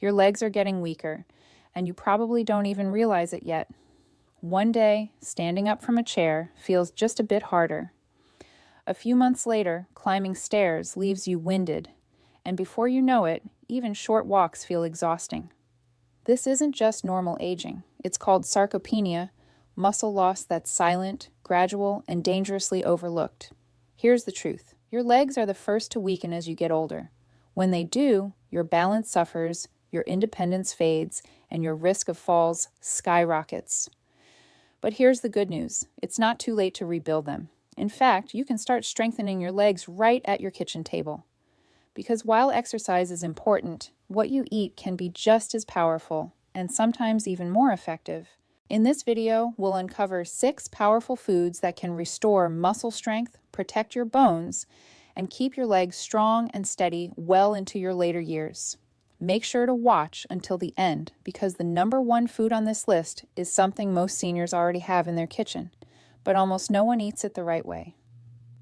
Your legs are getting weaker, and you probably don't even realize it yet. One day, standing up from a chair feels just a bit harder. A few months later, climbing stairs leaves you winded, and before you know it, even short walks feel exhausting. This isn't just normal aging. It's called sarcopenia, muscle loss that's silent, gradual, and dangerously overlooked. Here's the truth. Your legs are the first to weaken as you get older. When they do, your balance suffers, your independence fades, and your risk of falls skyrockets. But here's the good news. It's not too late to rebuild them. In fact, you can start strengthening your legs right at your kitchen table. Because while exercise is important, what you eat can be just as powerful, and sometimes even more effective. In this video, we'll uncover 6 powerful foods that can restore muscle strength, protect your bones, and keep your legs strong and steady well into your later years. Make sure to watch until the end, because the #1 food on this list is something most seniors already have in their kitchen, but almost no one eats it the right way.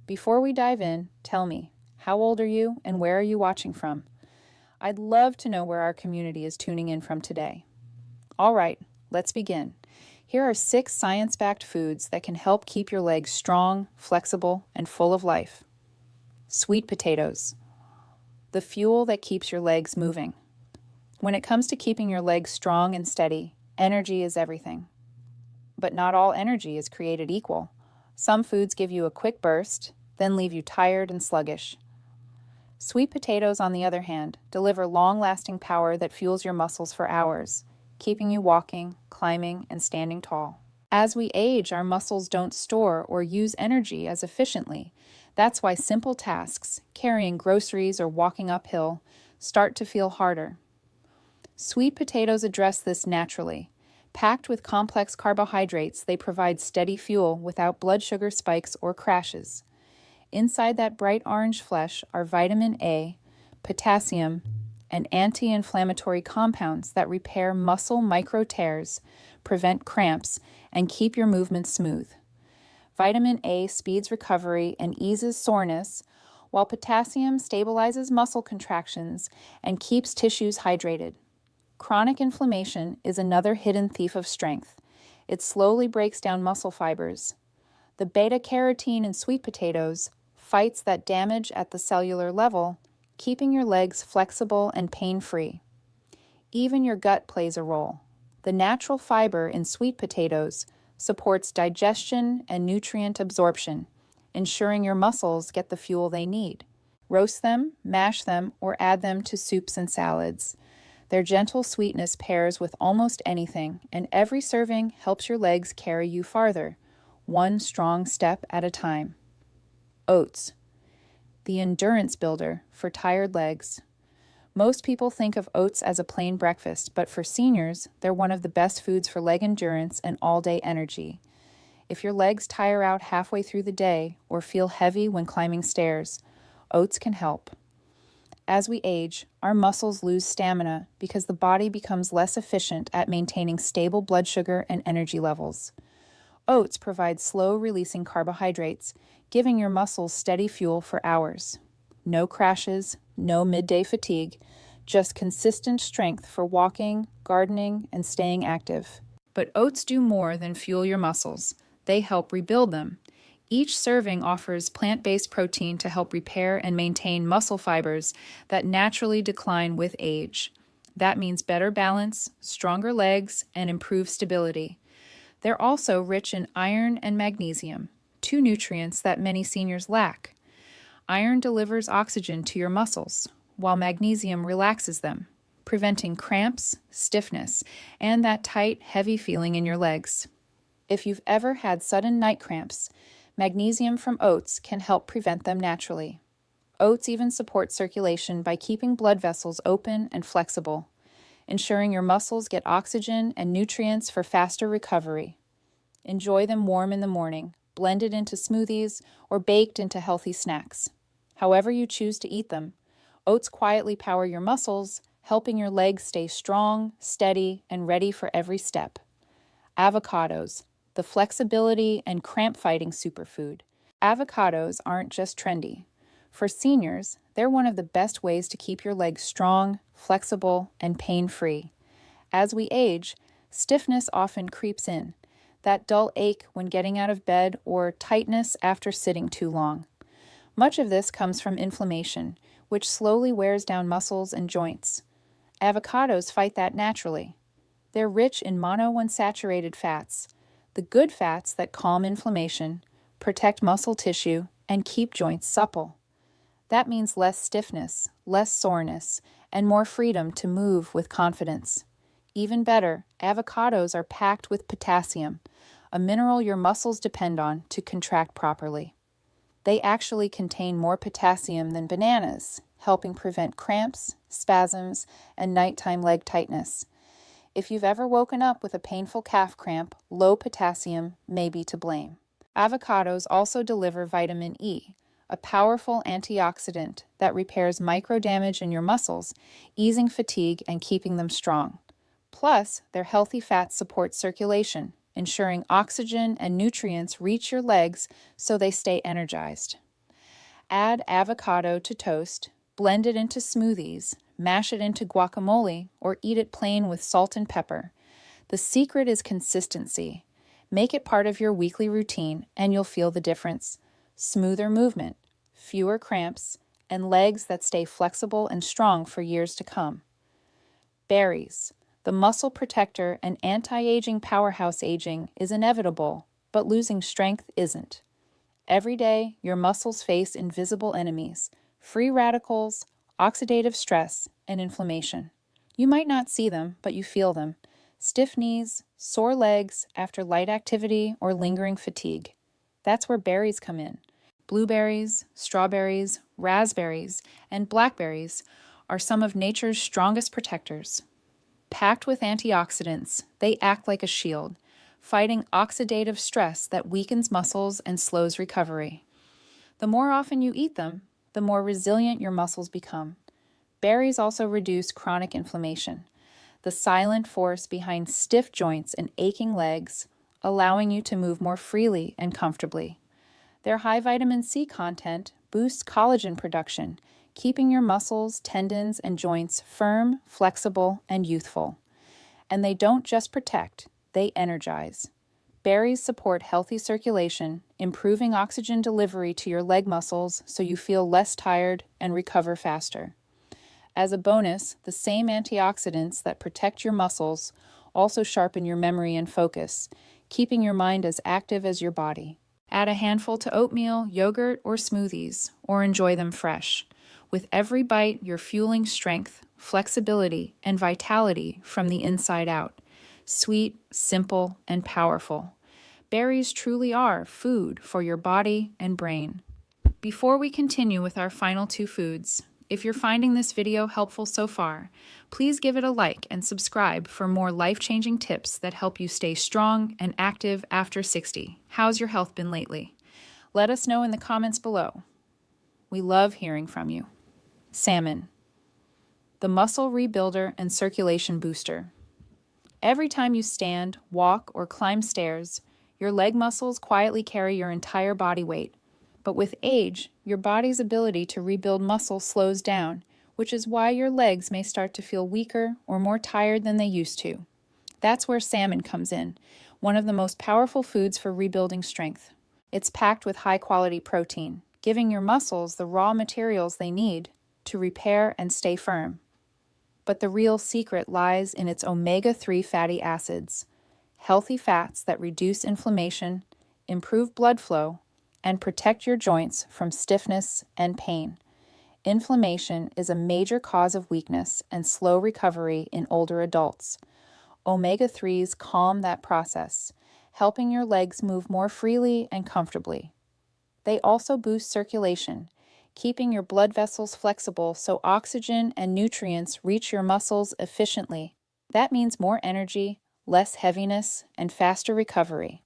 Before we dive in, tell me, how old are you and where are you watching from? I'd love to know where our community is tuning in from today. All right, let's begin. Here are 6 science-backed foods that can help keep your legs strong, flexible, and full of life. Sweet potatoes, the fuel that keeps your legs moving. When it comes to keeping your legs strong and steady, energy is everything. But not all energy is created equal. Some foods give you a quick burst, then leave you tired and sluggish. Sweet potatoes, on the other hand, deliver long-lasting power that fuels your muscles for hours, keeping you walking, climbing, and standing tall. As we age, our muscles don't store or use energy as efficiently. That's why simple tasks, carrying groceries or walking uphill, start to feel harder. Sweet potatoes address this naturally. Packed with complex carbohydrates, they provide steady fuel without blood sugar spikes or crashes. Inside that bright orange flesh are vitamin A, potassium, and anti-inflammatory compounds that repair muscle micro tears, prevent cramps, and keep your movements smooth. Vitamin A speeds recovery and eases soreness, while potassium stabilizes muscle contractions and keeps tissues hydrated. Chronic inflammation is another hidden thief of strength. It slowly breaks down muscle fibers. The beta-carotene in sweet potatoes fights that damage at the cellular level, keeping your legs flexible and pain-free. Even your gut plays a role. The natural fiber in sweet potatoes supports digestion and nutrient absorption, ensuring your muscles get the fuel they need. Roast them, mash them, or add them to soups and salads. Their gentle sweetness pairs with almost anything, and every serving helps your legs carry you farther, one strong step at a time. Oats, the endurance builder for tired legs. Most people think of oats as a plain breakfast, but for seniors, they're one of the best foods for leg endurance and all-day energy. If your legs tire out halfway through the day or feel heavy when climbing stairs, oats can help. As we age, our muscles lose stamina because the body becomes less efficient at maintaining stable blood sugar and energy levels. Oats provide slow-releasing carbohydrates, giving your muscles steady fuel for hours. No crashes, no midday fatigue, just consistent strength for walking, gardening, and staying active. But oats do more than fuel your muscles. They help rebuild them. Each serving offers plant-based protein to help repair and maintain muscle fibers that naturally decline with age. That means better balance, stronger legs, and improved stability. They're also rich in iron and magnesium, 2 nutrients that many seniors lack. Iron delivers oxygen to your muscles, while magnesium relaxes them, preventing cramps, stiffness, and that tight, heavy feeling in your legs. If you've ever had sudden night cramps, magnesium from oats can help prevent them naturally. Oats even support circulation by keeping blood vessels open and flexible, ensuring your muscles get oxygen and nutrients for faster recovery. Enjoy them warm in the morning, blended into smoothies, or baked into healthy snacks. However you choose to eat them, oats quietly power your muscles, helping your legs stay strong, steady, and ready for every step. Avocados, the flexibility and cramp-fighting superfood. Avocados aren't just trendy. For seniors, they're one of the best ways to keep your legs strong, flexible, and pain-free. As we age, stiffness often creeps in, that dull ache when getting out of bed or tightness after sitting too long. Much of this comes from inflammation, which slowly wears down muscles and joints. Avocados fight that naturally. They're rich in monounsaturated fats, the good fats that calm inflammation, protect muscle tissue, and keep joints supple. That means less stiffness, less soreness, and more freedom to move with confidence. Even better, avocados are packed with potassium, a mineral your muscles depend on to contract properly. They actually contain more potassium than bananas, helping prevent cramps, spasms, and nighttime leg tightness. If you've ever woken up with a painful calf cramp, low potassium may be to blame. Avocados also deliver vitamin E, a powerful antioxidant that repairs microdamage in your muscles, easing fatigue and keeping them strong. Plus, their healthy fats support circulation, ensuring oxygen and nutrients reach your legs so they stay energized. Add avocado to toast, blend it into smoothies, mash it into guacamole, or eat it plain with salt and pepper. The secret is consistency. Make it part of your weekly routine and you'll feel the difference. Smoother movement, fewer cramps, and legs that stay flexible and strong for years to come. Berries. The muscle protector and anti-aging powerhouse aging is inevitable, but losing strength isn't. Every day, your muscles face invisible enemies, free radicals, oxidative stress, and inflammation. You might not see them, but you feel them. Stiff knees, sore legs after light activity or lingering fatigue. That's where berries come in. Blueberries, strawberries, raspberries, and blackberries are some of nature's strongest protectors. Packed with antioxidants, they act like a shield, fighting oxidative stress that weakens muscles and slows recovery. The more often you eat them, the more resilient your muscles become. Berries also reduce chronic inflammation, the silent force behind stiff joints and aching legs, allowing you to move more freely and comfortably. Their high vitamin C content boosts collagen production, keeping your muscles, tendons, and joints firm, flexible, and youthful. And they don't just protect, they energize. Berries support healthy circulation, improving oxygen delivery to your leg muscles so you feel less tired and recover faster. As a bonus, the same antioxidants that protect your muscles also sharpen your memory and focus, keeping your mind as active as your body. Add a handful to oatmeal, yogurt, or smoothies, or enjoy them fresh. With every bite, you're fueling strength, flexibility, and vitality from the inside out. Sweet, simple, and powerful. Berries truly are food for your body and brain. Before we continue with our final two foods, if you're finding this video helpful so far, please give it a like and subscribe for more life-changing tips that help you stay strong and active after 60. How's your health been lately? Let us know in the comments below. We love hearing from you. Salmon, the muscle rebuilder and circulation booster. Every time you stand, walk, or climb stairs, your leg muscles quietly carry your entire body weight. But with age, your body's ability to rebuild muscle slows down, which is why your legs may start to feel weaker or more tired than they used to. That's where salmon comes in, one of the most powerful foods for rebuilding strength. It's packed with high-quality protein, giving your muscles the raw materials they need to repair and stay firm. But the real secret lies in its omega-3 fatty acids, healthy fats that reduce inflammation, improve blood flow, and protect your joints from stiffness and pain. Inflammation is a major cause of weakness and slow recovery in older adults. Omega-3s calm that process, helping your legs move more freely and comfortably. They also boost circulation, keeping your blood vessels flexible so oxygen and nutrients reach your muscles efficiently. That means more energy, less heaviness, and faster recovery.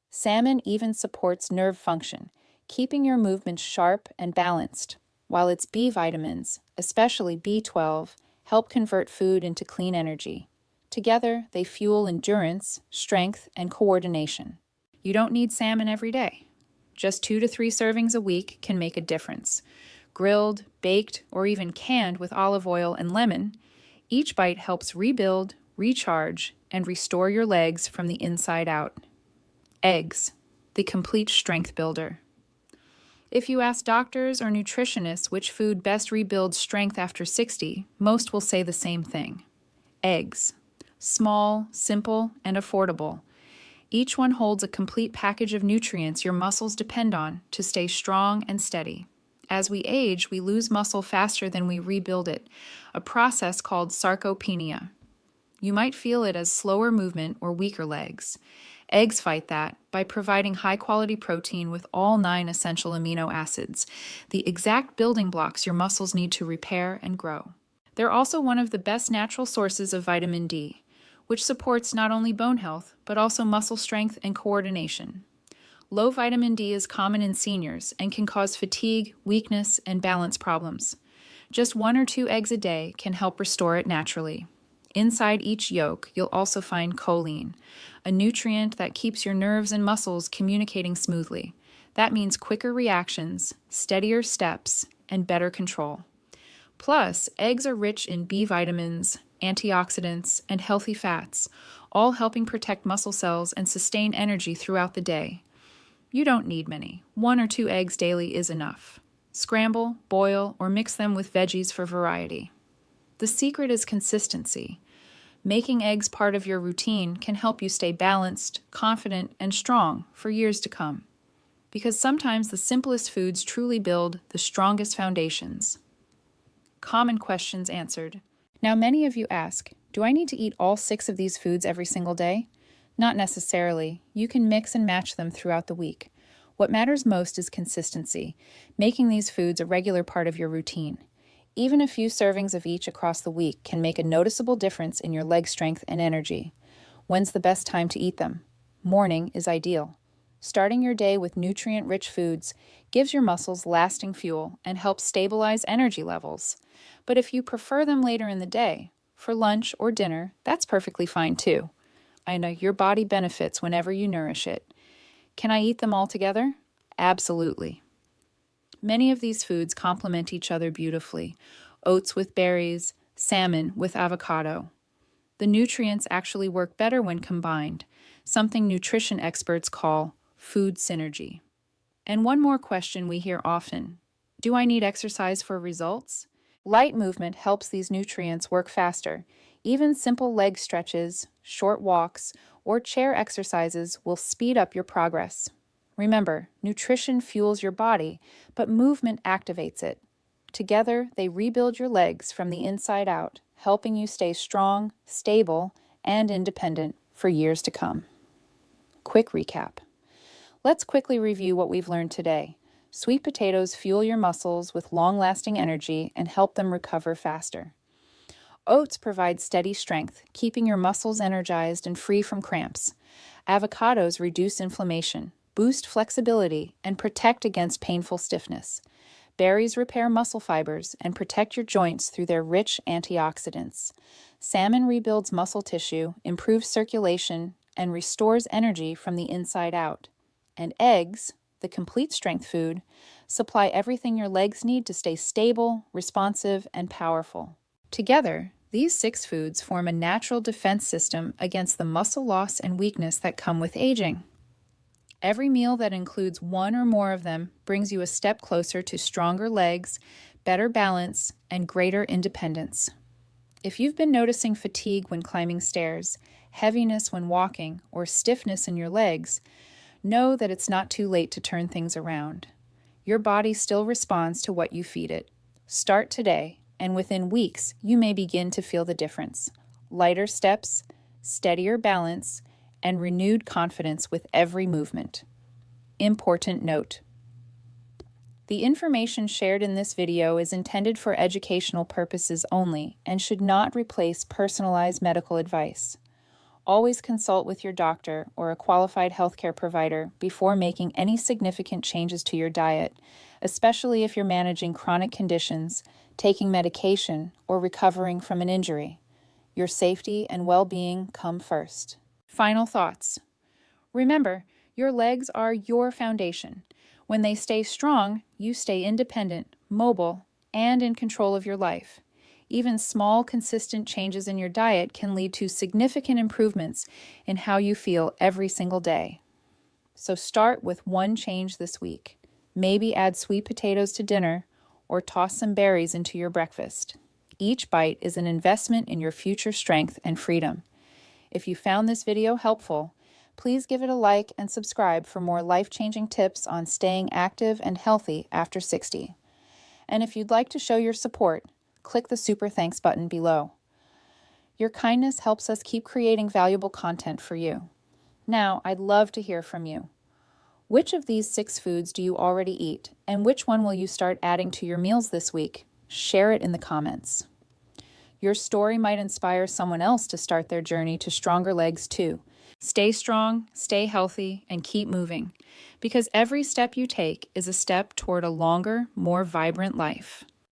Salmon even supports nerve function, keeping your movements sharp and balanced, while its B vitamins, especially B12, help convert food into clean energy. Together, they fuel endurance, strength, and coordination. You don't need salmon every day. Just 2 to 3 servings a week can make a difference. Grilled, baked, or even canned with olive oil and lemon, each bite helps rebuild, recharge, and restore your legs from the inside out. Eggs, the complete strength builder. If you ask doctors or nutritionists which food best rebuilds strength after 60, most will say the same thing. Eggs. Small, simple, and affordable. Each one holds a complete package of nutrients your muscles depend on to stay strong and steady. As we age, we lose muscle faster than we rebuild it, a process called sarcopenia. You might feel it as slower movement or weaker legs. Eggs fight that by providing high-quality protein with all 9 essential amino acids, the exact building blocks your muscles need to repair and grow. They're also one of the best natural sources of vitamin D, which supports not only bone health, but also muscle strength and coordination. Low vitamin D is common in seniors and can cause fatigue, weakness, and balance problems. Just 1 or 2 eggs a day can help restore it naturally. Inside each yolk, you'll also find choline, a nutrient that keeps your nerves and muscles communicating smoothly. That means quicker reactions, steadier steps, and better control. Plus, eggs are rich in B vitamins, antioxidants, and healthy fats, all helping protect muscle cells and sustain energy throughout the day. You don't need many. 1 or 2 eggs daily is enough. Scramble, boil, or mix them with veggies for variety. The secret is consistency. Making eggs part of your routine can help you stay balanced, confident, and strong for years to come. Because sometimes the simplest foods truly build the strongest foundations. Common questions answered. Now, many of you ask, do I need to eat all 6 of these foods every single day? Not necessarily. You can mix and match them throughout the week. What matters most is consistency, making these foods a regular part of your routine. Even a few servings of each across the week can make a noticeable difference in your leg strength and energy. When's the best time to eat them? Morning is ideal. Starting your day with nutrient-rich foods gives your muscles lasting fuel and helps stabilize energy levels. But if you prefer them later in the day, for lunch or dinner, that's perfectly fine too. I know your body benefits whenever you nourish it. Can I eat them all together? Absolutely. Many of these foods complement each other beautifully. Oats with berries, salmon with avocado. The nutrients actually work better when combined, something nutrition experts call food synergy. And one more question we hear often. Do I need exercise for results? Light movement helps these nutrients work faster. Even simple leg stretches, short walks, or chair exercises will speed up your progress. Remember, nutrition fuels your body, but movement activates it. Together, they rebuild your legs from the inside out, helping you stay strong, stable, and independent for years to come. Quick recap. Let's quickly review what we've learned today. Sweet potatoes fuel your muscles with long-lasting energy and help them recover faster. Oats provide steady strength, keeping your muscles energized and free from cramps. Avocados reduce inflammation, boost flexibility, and protect against painful stiffness. Berries repair muscle fibers and protect your joints through their rich antioxidants. Salmon rebuilds muscle tissue, improves circulation, and restores energy from the inside out. And eggs, the complete strength food, supply everything your legs need to stay stable, responsive, and powerful. Together, these 6 foods form a natural defense system against the muscle loss and weakness that come with aging. Every meal that includes 1 or more of them brings you a step closer to stronger legs, better balance, and greater independence. If you've been noticing fatigue when climbing stairs, heaviness when walking, or stiffness in your legs, know that it's not too late to turn things around. Your body still responds to what you feed it. Start today, and within weeks, you may begin to feel the difference. Lighter steps, steadier balance, and renewed confidence with every movement. Important note. The information shared in this video is intended for educational purposes only and should not replace personalized medical advice. Always consult with your doctor or a qualified healthcare provider before making any significant changes to your diet, especially if you're managing chronic conditions, taking medication, or recovering from an injury. Your safety and well-being come first. Final thoughts. Remember, your legs are your foundation. When they stay strong, you stay independent, mobile, and in control of your life. Even small, consistent changes in your diet can lead to significant improvements in how you feel every single day. So start with one change this week. Maybe add sweet potatoes to dinner or toss some berries into your breakfast. Each bite is an investment in your future strength and freedom. If you found this video helpful, please give it a like and subscribe for more life-changing tips on staying active and healthy after 60. And if you'd like to show your support, click the Super Thanks button below. Your kindness helps us keep creating valuable content for you. Now, I'd love to hear from you. Which of these 6 foods do you already eat, and which one will you start adding to your meals this week? Share it in the comments. Your story might inspire someone else to start their journey to stronger legs too. Stay strong, stay healthy, and keep moving, because every step you take is a step toward a longer, more vibrant life.